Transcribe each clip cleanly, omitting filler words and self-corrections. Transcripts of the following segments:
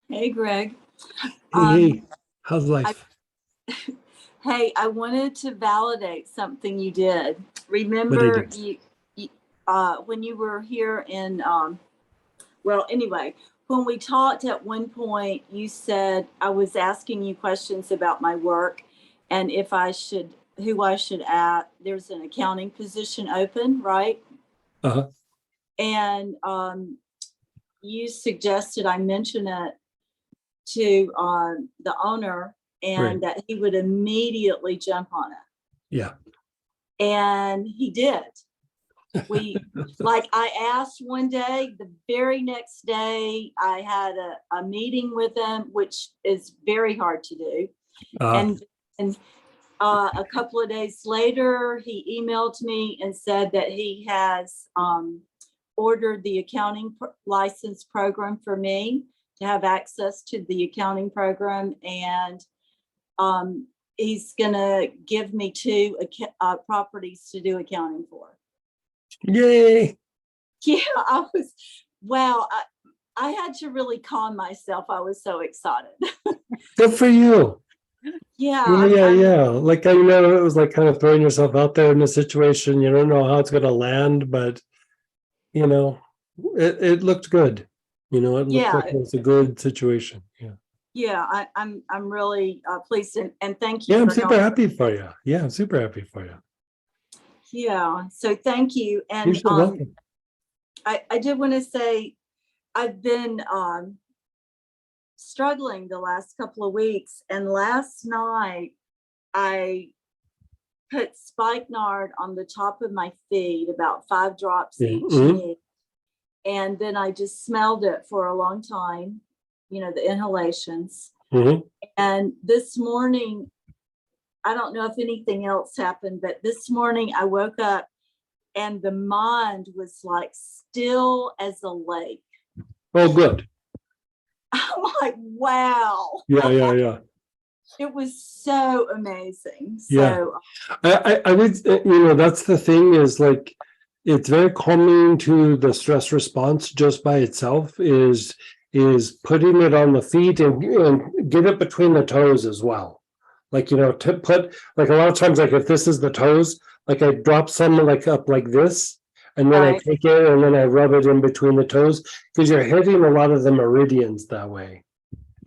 Hey, Greg. Hey, Um, hey, how's I, life? hey, I wanted to validate something you did. What I Remember do? you when you were here in, well, anyway, when we talked at one point, you said I was asking you questions about my work and if I should, who I should add. There's an accounting position open, right? Uh-huh. And you suggested I mention it to the owner Right. and that he would immediately jump on it. Yeah. And he did. We, like, I asked one day, the very next day, I had a meeting with him, which is very hard to do. Uh, And a couple of days later, he emailed me and said that he has ordered the accounting license program for me to have access to the accounting program. And um, he's going to give me two properties to do accounting for. Yay. Yeah, wow. I had to really calm myself. I was so excited. Good for you. Yeah, Yeah, yeah, yeah. Like I know it was like kind of throwing yourself out there in a situation. You don't know how it's gonna land, but you know, it looked good. It looked yeah, like it was a good situation. Yeah. yeah. I'm really pleased and thank you Yeah, I'm for super helping. happy for you. Yeah, I'm super happy for you. Yeah, so thank you. You're And so welcome. I did want to say I've been struggling the last couple of weeks, and last night I put spikenard on the top of my feet, about 5 drops Yeah. each knee, and then I just smelled it for a long time, the inhalations. Mm-hmm. And this morning, I don't know if anything else happened, but this morning I woke up and the mind was like still as a lake. Oh, good. I'm like, wow. Yeah, yeah, yeah. It was so amazing. Yeah. So, I would, that's the thing is like, it's very calming to the stress response just by itself is putting it on the feet and get it between the toes as well. Like, to put like a lot of times, like if this is the toes, like I drop some like up like this, and then I right. take it and then I rub it in between the toes because you're hitting a lot of the meridians that way.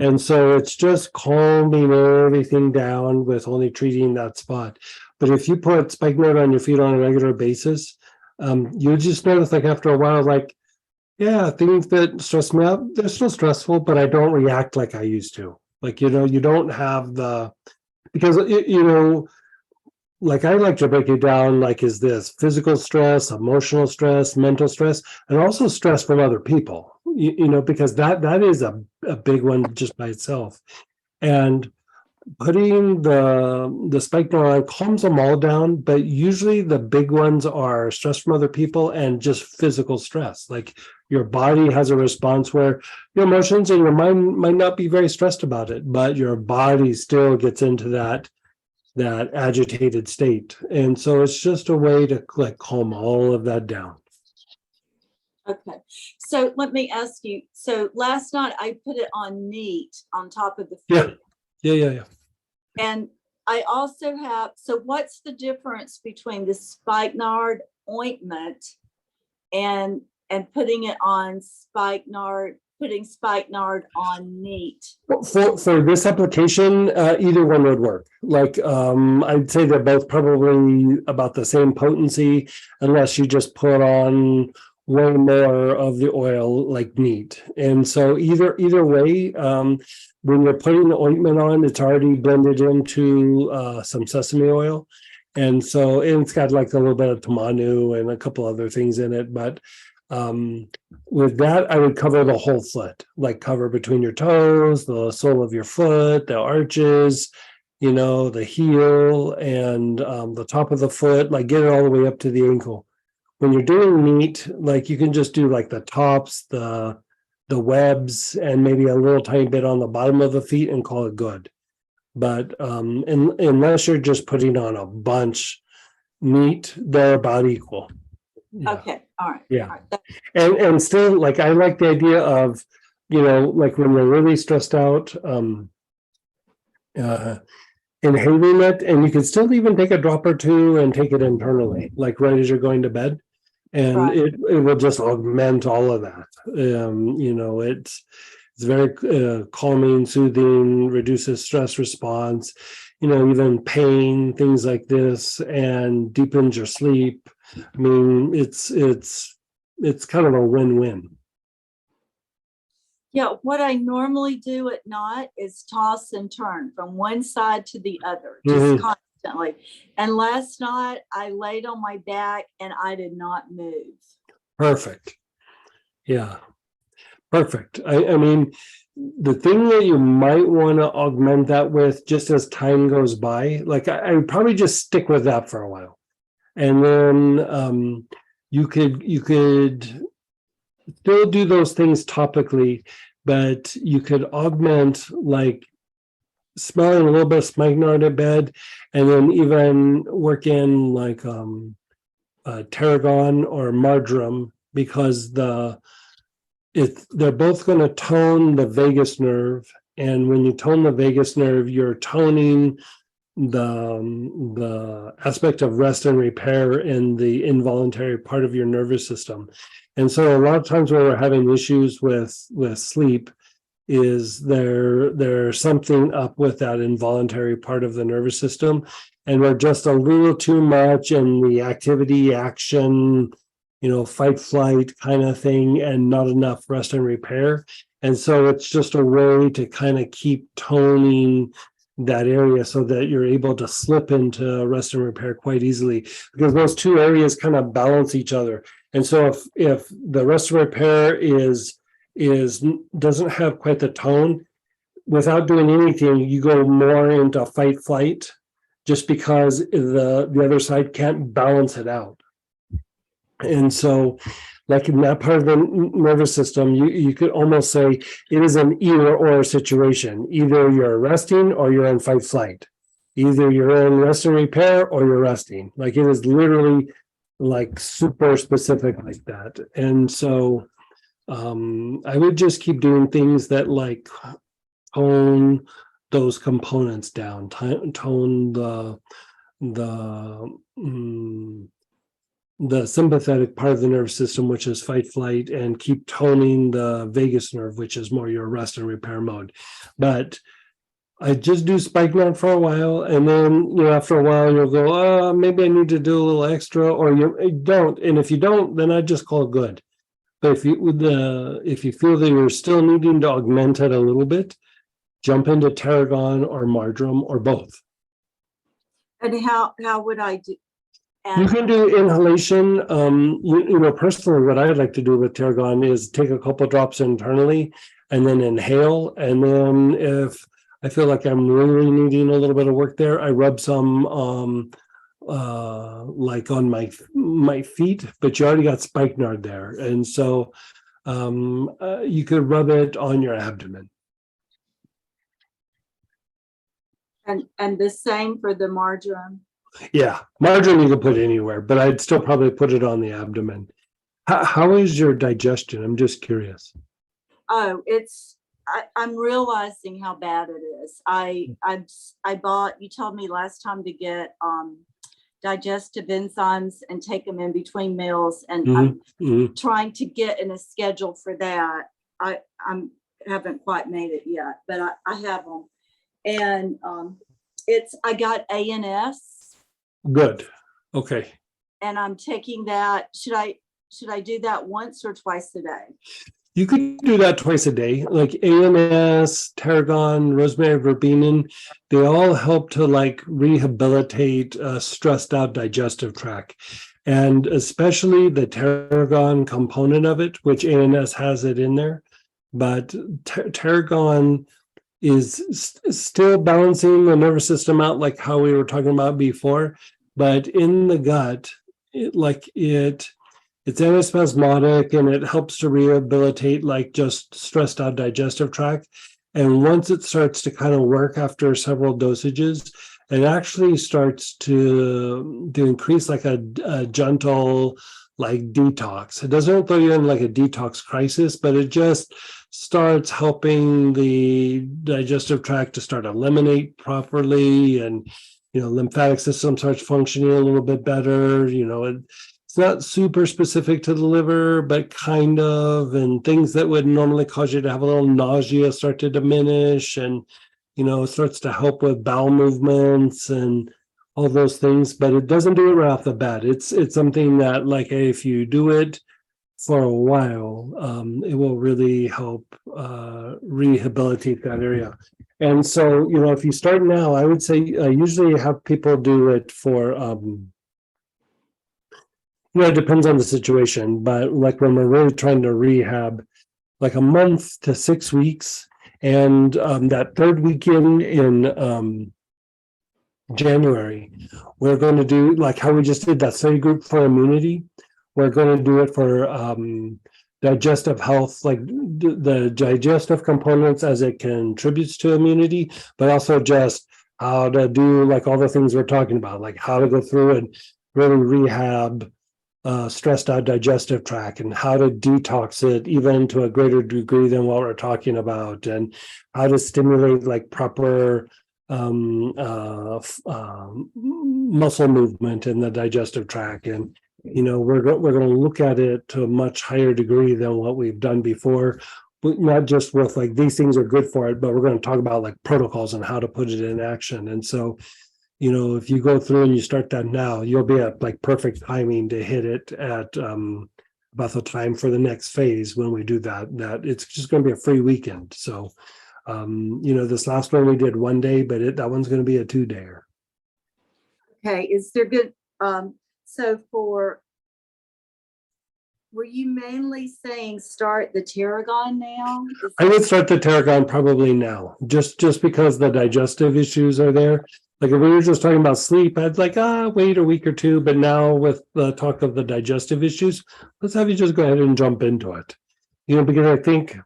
And so it's just calming everything down with only treating that spot. But if you put spikenard on your feet on a regular basis, you just notice like after a while, like, yeah, things that stress me out, they're still stressful, but I don't react like I used to. Like, you don't have because, like I like to break it down like is this physical stress, emotional stress, mental stress, and also stress from other people, because that is a big one just by itself. And putting the spikenard on calms them all down, but usually the big ones are stress from other people and just physical stress. Like your body has a response where your emotions and your mind might not be very stressed about it, but your body still gets into that agitated state. And so it's just a way to like calm all of that down. Okay. So let me ask you. So last night I put it on neat on top of the Yeah. feet. Yeah. Yeah. Yeah. And I also have, so what's the difference between the spikenard ointment and putting it on spikenard, putting spikenard on neat? For this application, either one would work. Like I'd say they're both probably about the same potency, unless you just put on way more of the oil like neat. And so either way, when you're putting the ointment on, it's already blended into some sesame oil. And so and it's got like a little bit of tamanu and a couple other things in it, but um with that, I would cover the whole foot, like cover between your toes, the sole of your foot, the arches, the heel and the top of the foot, like get it all the way up to the ankle. When you're doing meat, like you can just do like the tops, the webs, and maybe a little tiny bit on the bottom of the feet and call it good. But unless you're just putting on a bunch meat, they're about equal. Yeah. Okay. All right. Yeah. All right. And still like I like the idea of like when you're really stressed out, inhaling it, and you can still even take a drop or two and take it internally, like right as you're going to bed. And Right. it will just augment all of that. It's very calming, soothing, reduces stress response, even pain, things like this, and deepens your sleep. I mean, it's kind of a win-win. Yeah, what I normally do at night is toss and turn from one side to the other, just Mhm. constantly. And last night I laid on my back and I did not move. Perfect. Yeah, perfect. I mean, the thing that you might want to augment that with, just as time goes by, like I would probably just stick with that for a while. And then you could still do those things topically, but you could augment, like smelling a little bit of spikenard in bed, and then even work in like tarragon or marjoram, because they're both going to tone the vagus nerve. And when you tone the vagus nerve, you're toning the aspect of rest and repair in the involuntary part of your nervous system. And so a lot of times when we're having issues with sleep, is there's something up with that involuntary part of the nervous system, and we're just a little too much in the activity, action, fight, flight kind of thing, and not enough rest and repair. And so it's just a way to kind of keep toning that area so that you're able to slip into rest and repair quite easily, because those two areas kind of balance each other. And so if the rest and repair doesn't have quite the tone, without doing anything, you go more into fight, flight, just because the other side can't balance it out. And so, like in that part of the nervous system, you could almost say it is an either or situation. Either you're resting or you're in fight flight. Either you're in rest and repair or you're resting. Like it is literally like super specific like that. And so I would just keep doing things that like tone those components down, tone the sympathetic part of the nervous system, which is fight flight, and keep toning the vagus nerve, which is more your rest and repair mode. But I just do spikenard for a while, and then after a while you'll go, oh, maybe I need to do a little extra, or you don't. And if you don't, then I just call it good. But if you feel that you're still needing to augment it a little bit, jump into tarragon or marjoram or both. And how would I do? You can do inhalation. Personally, what I like to do with tarragon is take a couple drops internally and then inhale. And then if I feel like I'm really needing a little bit of work there, I rub some like on my feet, but you already got spikenard there. And so you could rub it on your abdomen. And the same for the marjoram. Yeah, margarine you can put anywhere, but I'd still probably put it on the abdomen. How is your digestion? I'm just curious. Oh, I'm realizing how bad it is. I bought, you told me last time to get digestive enzymes and take them in between meals, and I'm trying to get in a schedule for that. I haven't quite made it yet, but I have them. And I got ANS. Good. Okay. And I'm taking that. Should I do that once or twice a day? You could do that twice a day. Like ANS, tarragon, rosemary, verbena, they all help to like rehabilitate a stressed out digestive tract. And especially the tarragon component of it, which ANS has it in there. But tarragon is still balancing the nervous system out, like how we were talking about before, but in the gut, it's antispasmodic, and it helps to rehabilitate like just stressed out digestive tract. And once it starts to kind of work after several dosages, it actually starts to increase like a gentle like detox. It doesn't throw you in like a detox crisis, but it just starts helping the digestive tract to start eliminate properly, and lymphatic system starts functioning a little bit better. It's not super specific to the liver, but kind of, and things that would normally cause you to have a little nausea start to diminish, and it starts to help with bowel movements and all those things. But it doesn't do it right off the bat. It's something that, like, if you do it for a while, it will really help rehabilitate that area. And so, if you start now, I would say usually have people do it for, it depends on the situation, but like when we're really trying to rehab, like a month to 6 weeks. And that third weekend in January, we're going to do, like how we just did that study group for immunity. We're going to do it for digestive health, like the digestive components as it contributes to immunity, but also just how to do like all the things we're talking about, like how to go through and really rehab stressed out digestive tract, and how to detox it even to a greater degree than what we're talking about, and how to stimulate like proper muscle movement in the digestive tract. And we're going to look at it to a much higher degree than what we've done before, but not just with like these things are good for it, but we're going to talk about like protocols and how to put it in action. And so if you go through and you start that now, you'll be at like perfect timing to hit it at about the time for the next phase when we do that it's just going to be a free weekend. So this last one we did 1 day, but that one's going to be a 2-dayer. Okay, is there good so were you mainly saying start the tarragon now? I would start the tarragon probably now, just because the digestive issues are there. Like if we were just talking about sleep, I'd like, wait a week or two. But now with the talk of the digestive issues, let's have you just go ahead and jump into it. Because I think,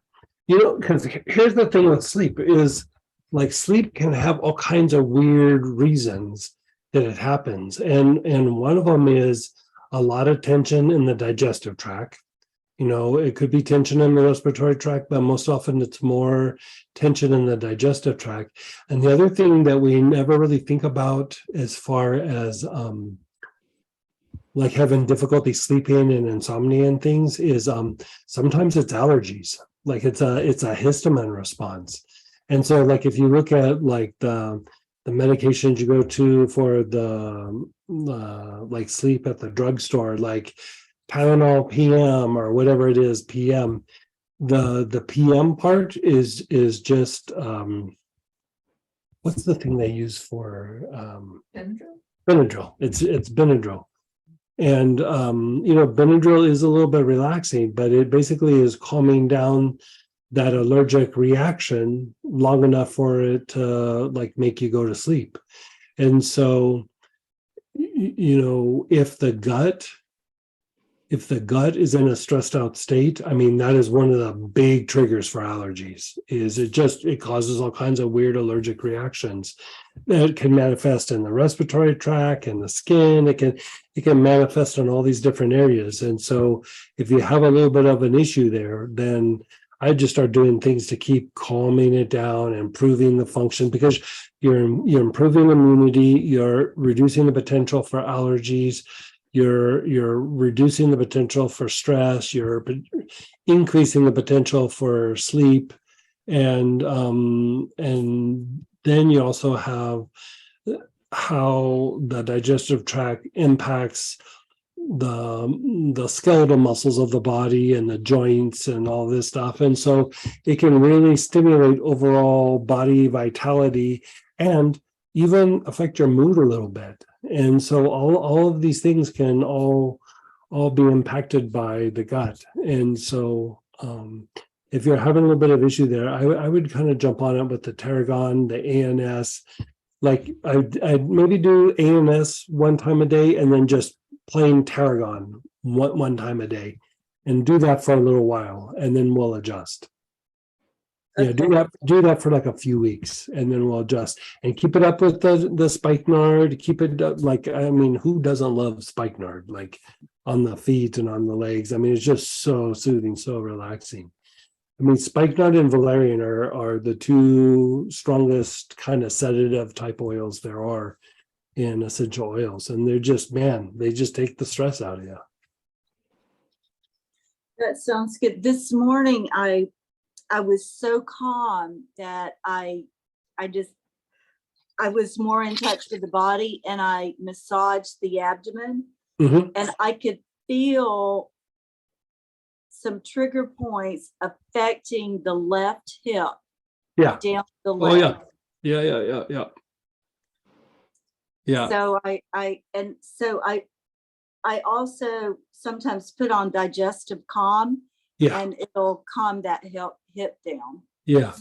because here's the thing with sleep is like sleep can have all kinds of weird reasons that it happens. And one of them is a lot of tension in the digestive tract. It could be tension in the respiratory tract, but most often it's more tension in the digestive tract. And the other thing that we never really think about as far as like having difficulty sleeping and insomnia and things is sometimes it's allergies. Like it's a histamine response. And so like if you look at like the medications you go to for the like sleep at the drugstore, like Tylenol PM or whatever it is, PM, the PM part is just what's the thing they use for Benadryl. It's Benadryl. And Benadryl is a little bit relaxing, but it basically is calming down that allergic reaction long enough for it to like make you go to sleep. And so if the gut is in a stressed out state, I mean, that is one of the big triggers for allergies. It causes all kinds of weird allergic reactions that can manifest in the respiratory tract and the skin. It can manifest in all these different areas. And so if you have a little bit of an issue there, then I just start doing things to keep calming it down, improving the function, because you're improving immunity, you're reducing the potential for allergies, you're reducing the potential for stress, you're increasing the potential for sleep, and then you also have how the digestive tract impacts the skeletal muscles of the body and the joints and all this stuff. And so it can really stimulate overall body vitality and even affect your mood a little bit. And so all of these things can all be impacted by the gut. And so if you're having a little bit of issue there, I would kind of jump on it with the tarragon, the ANS. Like I'd maybe do ANS 1 time a day and then just plain tarragon one time a day, and do that for a little while, and then we'll adjust. Yeah, do that for like a few weeks, and then we'll adjust and keep it up with the spikenard. Keep it up, like, I mean, who doesn't love spikenard? Like on the feet and on the legs. I mean, it's just so soothing, so relaxing. I mean, spikenard and valerian are the two strongest kind of sedative type oils there are in essential oils. And they're just, man, they just take the stress out of you. That sounds good. This morning, I was so calm that I was more in touch with the body, and I massaged the abdomen, and I could feel some trigger points affecting the left hip. Yeah. Down the Oh, leg. yeah. Yeah. So I also sometimes put on digestive calm, and it'll calm that hip down. Yeah.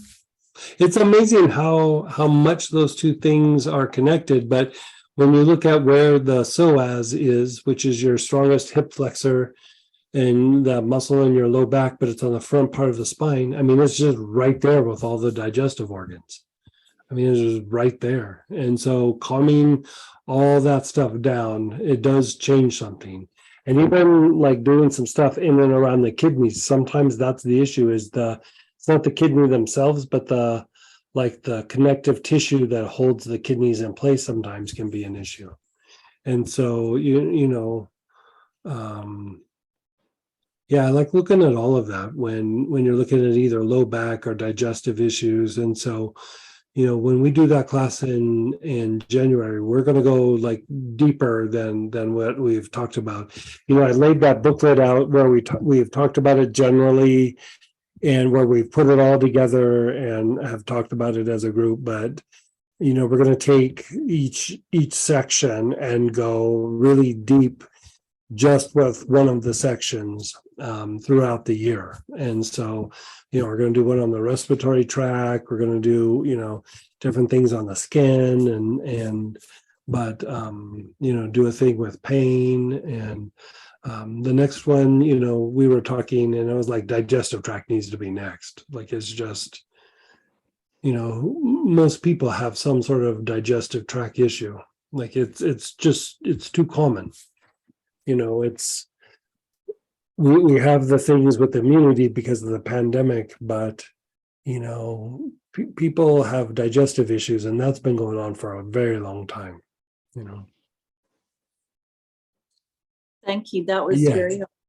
It's amazing how much those two things are connected. But when you look at where the psoas is, which is your strongest hip flexor and the muscle in your low back, but it's on the front part of the spine. I mean, it's just right there with all the digestive organs. I mean, it's just right there. And so calming all that stuff down, it does change something. And even like doing some stuff in and around the kidneys, sometimes that's the issue, is it's not the kidney themselves, but the connective tissue that holds the kidneys in place sometimes can be an issue. And so, yeah, I like looking at all of that when you're looking at either low back or digestive issues. And so, when we do that class in January, we're going to go like deeper than what we've talked about. I laid that booklet out where we've talked about it generally, and where we've put it all together and have talked about it as a group. But we're going to take each section and go really deep just with one of the sections throughout the year. And so, we're going to do one on the respiratory tract. We're going to do, different things on the skin but do a thing with pain. And the next one, we were talking and it was like digestive tract needs to be next. Like, it's just, most people have some sort of digestive tract issue. Like it's too common. We have the things with immunity because of the pandemic, but people have digestive issues, and that's been going on for a very long time. Thank you. That was Yeah. very helpful.